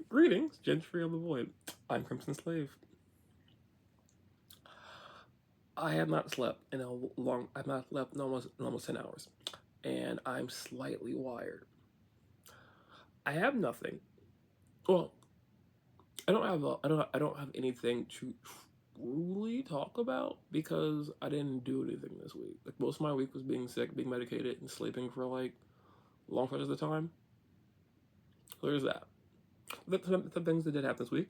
Greetings, gentry of the void. I'm CrimsonSlave. I have not slept in a long. I've not slept in almost 10 hours, and I'm slightly wired. I have nothing. Well, I don't have anything to truly talk about because I didn't do anything this week. Like most of my week was being sick, being medicated, and sleeping for like long stretches of the time. So there's that. The things that did happen this week.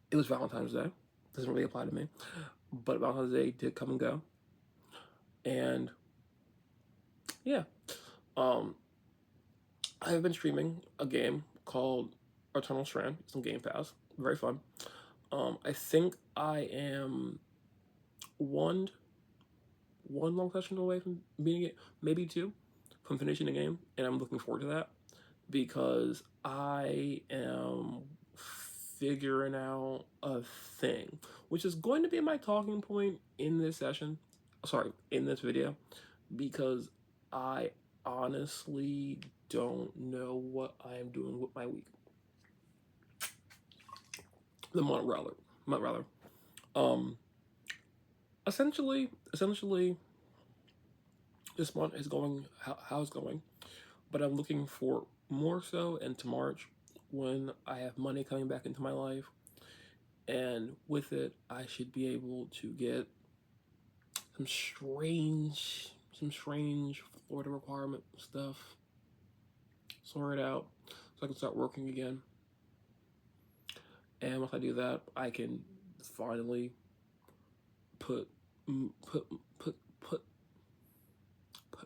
It was Valentine's Day. Doesn't really apply to me, but Valentine's Day did come and go, and yeah, um, I have been streaming a game called Eternal Strand. It's on Game Pass. Very fun. I think I am one long session away from beating it, maybe two, from finishing the game, and I'm looking forward to that because I am figuring out a thing, which is going to be my talking point in this session. Sorry, in this video, because I honestly don't know what I am doing with my week. The month rather. Essentially, this month is going how it's going, but I'm looking for more so into March when I have money coming back into my life, and with it, I should be able to get some strange Florida requirement stuff sorted out so I can start working again. And once I do that, I can finally put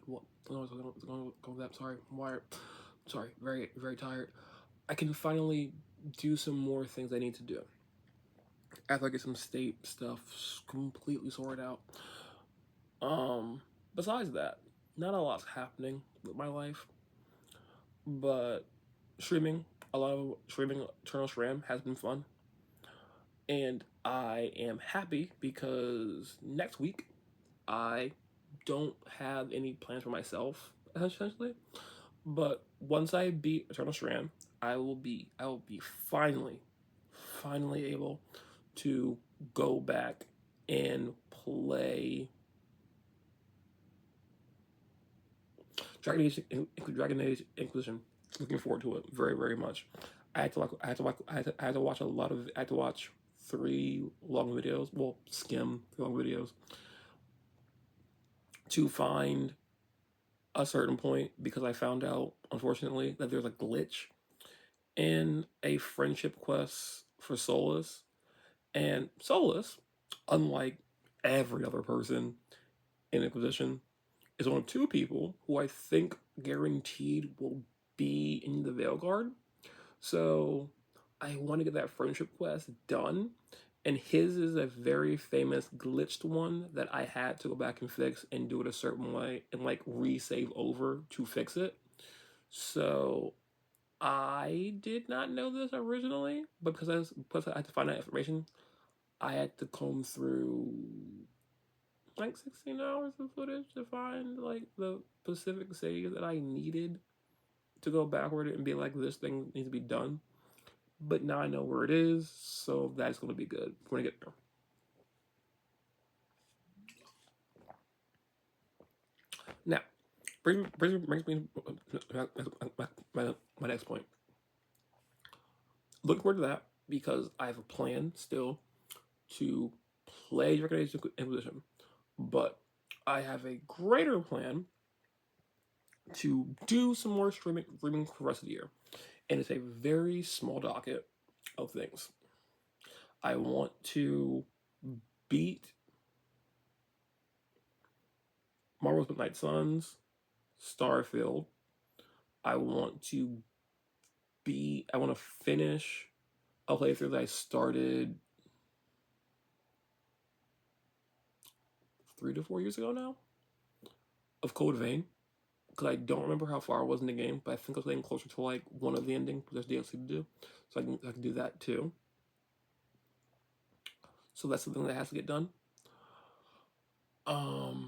what? I was going with that. Sorry, I'm wired. Sorry, very tired. I can finally do some more things I need to do after I get some state stuff completely sorted out. Besides that, not a lot's happening with my life, but streaming Eternal Strand has been fun, and I am happy because next week I don't have any plans for myself essentially, but once I beat Eternal Strand, I will be finally able to go back and play Dragon Age Inquisition. Looking forward to it very much. I had to watch 3 long videos. Well, skim 3 long videos to find a certain point because I found out, unfortunately, that there's a glitch in a friendship quest for Solus, and Solus, unlike every other person in Inquisition, is one of 2 people who I think guaranteed will be in the Veilguard. So I want to get that friendship quest done, and his is a very famous glitched one that I had to go back and fix and do it a certain way and like resave over to fix it. So I did not know this originally, but because I had to find that information, I had to comb through like 16 hours of footage to find like the specific save that I needed to go backward and be like, this thing needs to be done. But now I know where it is, so that's going to be good. We're going to get there. Now, brings me my next point. Looking forward to that because I have a plan still to play Dragon Age Inquisition, but I have a greater plan to do some more streaming for the rest of the year, and it's a very small docket of things. I want to beat Marvel's Midnight Suns, Starfield. I want to finish a playthrough that I started 3 to 4 years ago now of Code Vein, because I don't remember how far I was in the game, but I think I was getting closer to like one of the endings. There's DLC to do, so I can do that too. So that's something that has to get done. I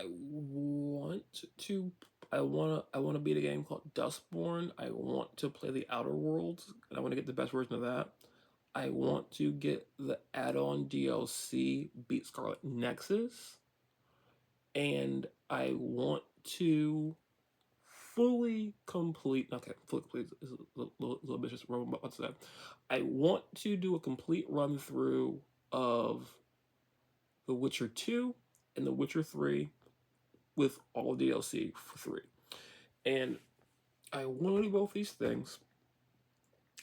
want to. I wanna beat a game called Dustborn. I want to play the Outer Worlds, and I want to get the best version of that. I want to get the add-on DLC Beat Scarlet Nexus, and I want to fully complete. Okay, fully complete is a little bit just what's that? I want to do a complete run through of The Witcher 2 and The Witcher 3 with all DLC for 3. And I want to do both these things.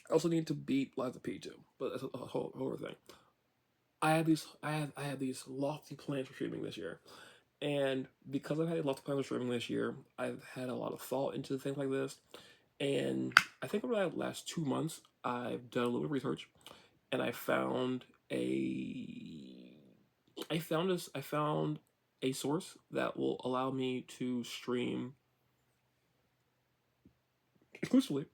I also need to beat Lies of P2, but that's a whole other thing. I have these lofty plans for streaming this year. And because I've had lots of plans for streaming this year, I've had a lot of thought into things like this. And I think over the last 2 months, I've done a little bit of research, and I found a source that will allow me to stream exclusively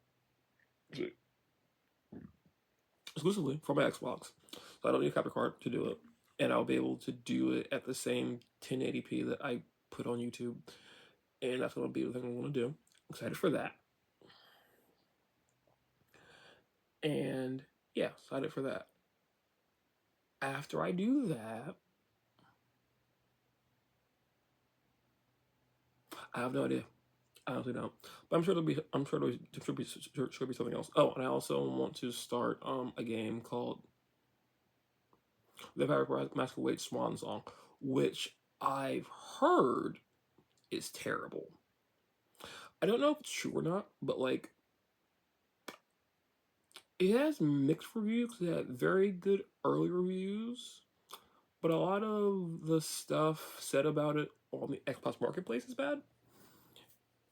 from my Xbox. So I don't need a capture card to do it, and I'll be able to do it at the same 1080p that I put on YouTube, and that's going to be the thing I want to do. I'm excited for that, and yeah, excited for that. After I do that, I have no idea. I honestly don't. But I'm sure there'll be something else. Oh, and I also want to start a game called The Vampire Masquerade Swan Song, which I've heard is terrible. I don't know if it's true or not, but like it has mixed reviews. It had very good early reviews, but a lot of the stuff said about it on the Xbox Marketplace is bad.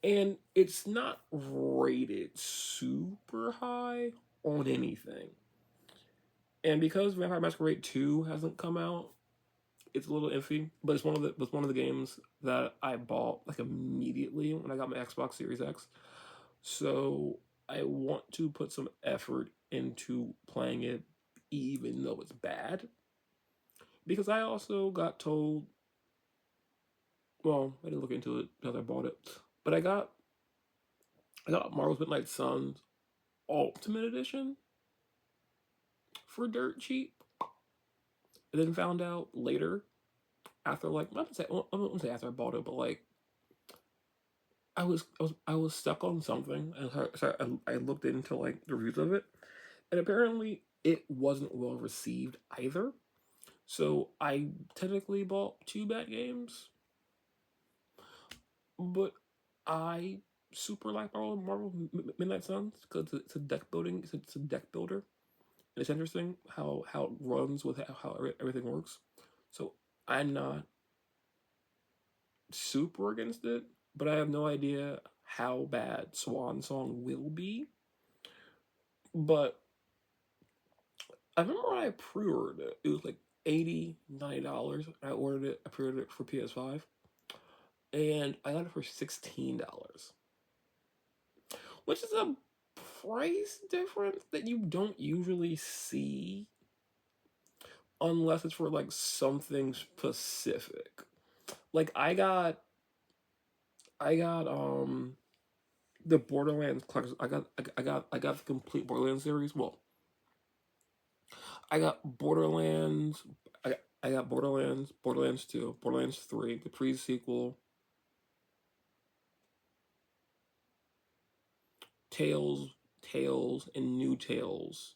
And it's not rated super high on anything. And because Vampire Masquerade 2 hasn't come out, it's a little iffy. But it's one of the games that I bought like immediately when I got my Xbox Series X. So I want to put some effort into playing it, even though it's bad. Because I also got told, well, I didn't look into it because I bought it, but I got Marvel's Midnight Suns Ultimate Edition for dirt cheap, and then found out later after like I wouldn't say after I bought it, but like I was stuck on something, and so I looked into like the reviews of it, and apparently it wasn't well received either. So I technically bought two bad games, but I super like Marvel Midnight Suns because it's a deck building. It's a deck builder. And it's interesting how it runs with how everything works. So I'm not super against it, but I have no idea how bad Swan Song will be. But I remember I pre-ordered it. It was like $80, $90. I ordered it. I pre-ordered it for PS5, and I got it for $16, which is a price difference that you don't usually see unless it's for like something specific. Like I got the Borderlands collection. I got the complete Borderlands series. Well, I got Borderlands. I got Borderlands, Borderlands 2, Borderlands 3, the pre-sequel, Tales, and New Tales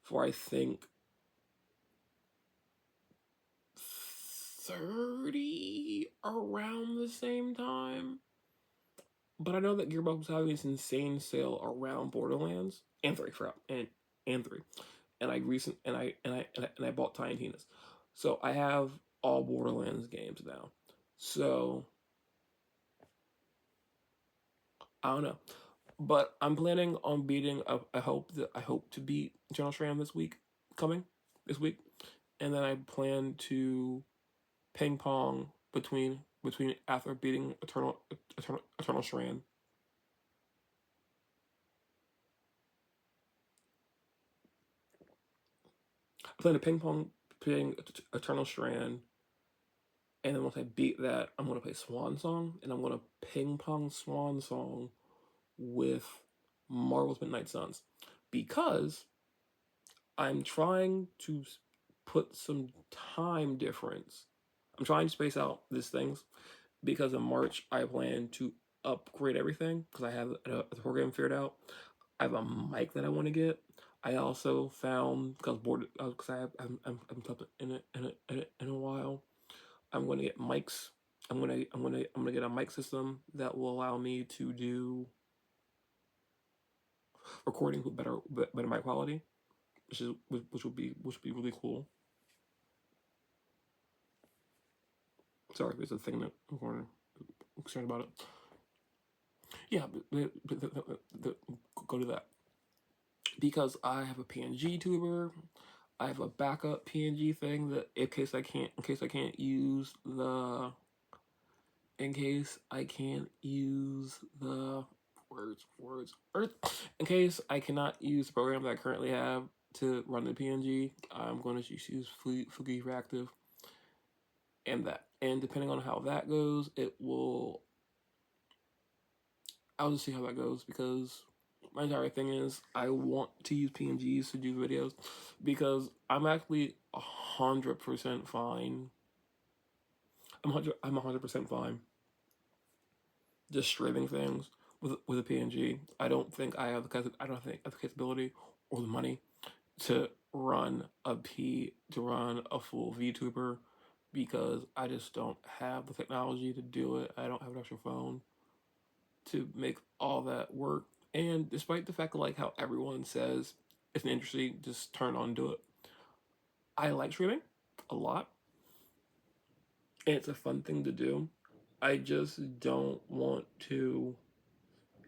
for I think 30 around the same time. But I know that Gearbox was having this insane sale around Borderlands and 3 crap and 3. And I bought Tiny Tina's. So I have all Borderlands games now. So I don't know. But I'm planning on beating I hope to beat Eternal Strand coming this week. And then I plan to ping pong between after beating Eternal Strand. I plan to ping pong playing Eternal Strand And then once I beat that, I'm gonna play Swan Song, and I'm gonna ping pong Swan Song with Marvel's Midnight Suns, because I'm trying to put some time difference. I'm trying to space out these things because in March I plan to upgrade everything because I have the program figured out. I have a mic that I want to get. I also found because bored because I'm in a while. I'm going to get mics. I'm gonna get a mic system that will allow me to do recording with better mic quality, which will be really cool. Sorry, there's a thing that I'm concerned about it. Yeah, go to that because I have a PNG tuber. I have a backup PNG thing that in case I can't use the in case I can't use the earth in case I cannot use the program that I currently have to run the PNG, I'm going to just use Fugi Reactive and that. And depending on how that goes, I'll just see how that goes because my entire thing is I want to use PNGs to do videos because I'm actually 100% fine. I'm 100% fine just streaming things with a PNG. I don't think I have the capability or the money to run a full VTuber because I just don't have the technology to do it. I don't have an extra phone to make all that work. And despite the fact of like how everyone says it's an industry, just turn on and do it. I like streaming a lot. And it's a fun thing to do. I just don't want to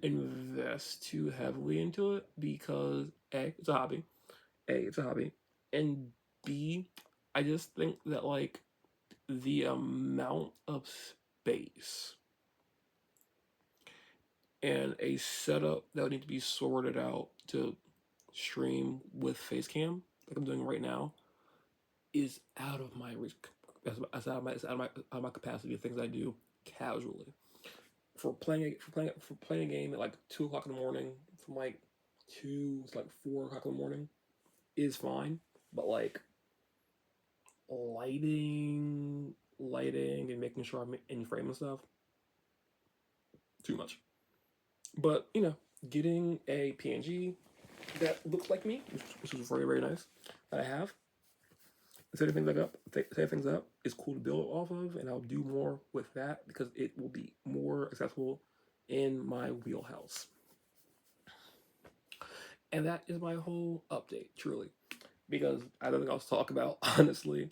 invest too heavily into it because A, it's a hobby. And B, I just think that like the amount of space and a setup that would need to be sorted out to stream with Facecam, like I'm doing right now, is out of my reach. That's out of my capacity of things I do casually. For playing a game at like 2 o'clock in the morning, from like 4 o'clock in the morning, is fine. But like lighting, and making sure I'm in frame and stuff, too much. But getting a PNG that looks like me, which is very very nice, that I have. Setting things up is cool to build off of, and I'll do more with that because it will be more accessible in my wheelhouse. And that is my whole update, truly, because I don't think I'll talk about honestly,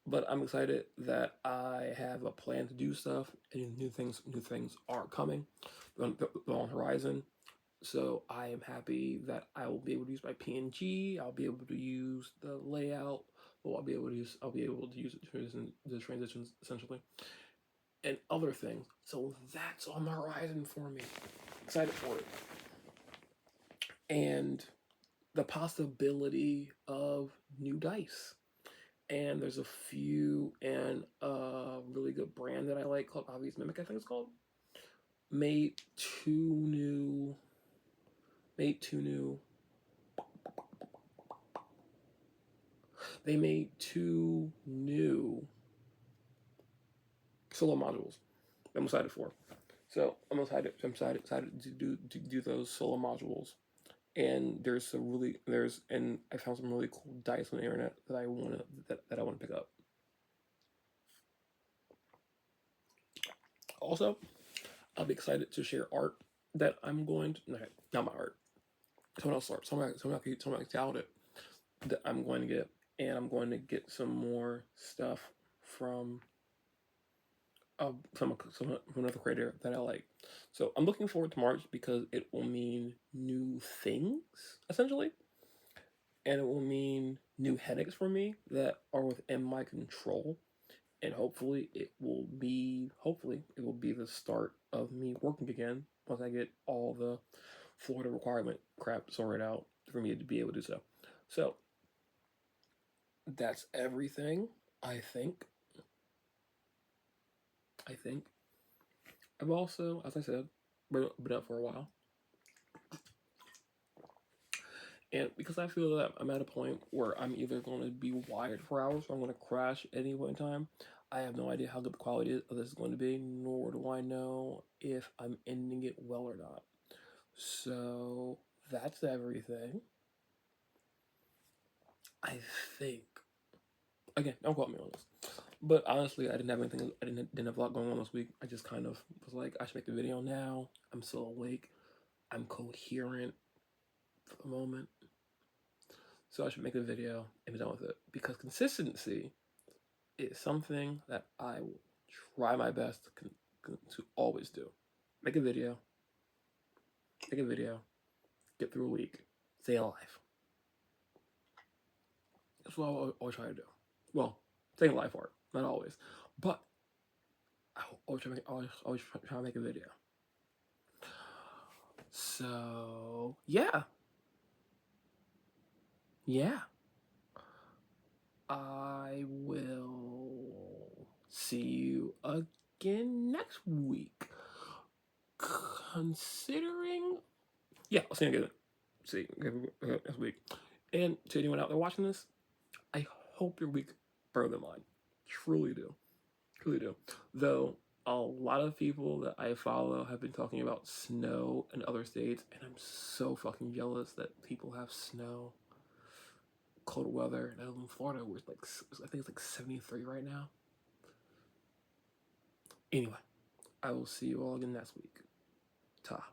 but I'm excited that I have a plan to do stuff, and new things are coming on the horizon. So I am happy that I will be able to use my PNG. I'll be able to use the layout. Well, I'll be able to use the transitions essentially, and other things. So that's on the horizon for me. Excited for it, and the possibility of new dice. And there's a few and a really good brand that I like called Obvious Mimic, I think it's called. Made two new. Made two new. They made two new solo modules. I'm excited for. So I'm excited to do those solo modules. And and I found some really cool dice on the internet that I want to pick up. Also, I'll be excited to share art that I'm going to not my art. Someone else art. Someone talented that I'm going to get, and I'm going to get some more stuff from from another creator that I like. So I'm looking forward to March because it will mean new things essentially, and it will mean new headaches for me that are within my control. And hopefully it will be the start of me working again once I get all the Florida requirement crap sorted out for me to be able to do so. So that's everything, I think. I think. I've also, as I said, been up for a while. And because I feel that I'm at a point where I'm either going to be wired for hours or I'm going to crash at any point in time, I have no idea how good the quality of this is going to be, nor do I know if I'm ending it well or not. So that's everything. I think. Again, don't quote me on this. But honestly, I didn't have anything. I didn't have a lot going on this week. I just kind of was like, I should make the video now. I'm still awake. I'm coherent for the moment. So I should make a video and be done with it. Because consistency is something that I will try my best to always do. Make a video. Make a video. Get through a week. Stay alive. That's what I always try to do. Well, stay alive for it. Not always. But I always try to make a video. So, yeah. Yeah. I will see you again next week. Considering, yeah, I'll see you again. See you next week. And to anyone out there watching this, I hope your week better than mine. Truly do. Truly do. Though a lot of people that I follow have been talking about snow in other states, and I'm so fucking jealous that people have snow, cold weather. And I live in Florida, where it's like, I think it's like 73 right now. Anyway, I will see you all again next week. Ta.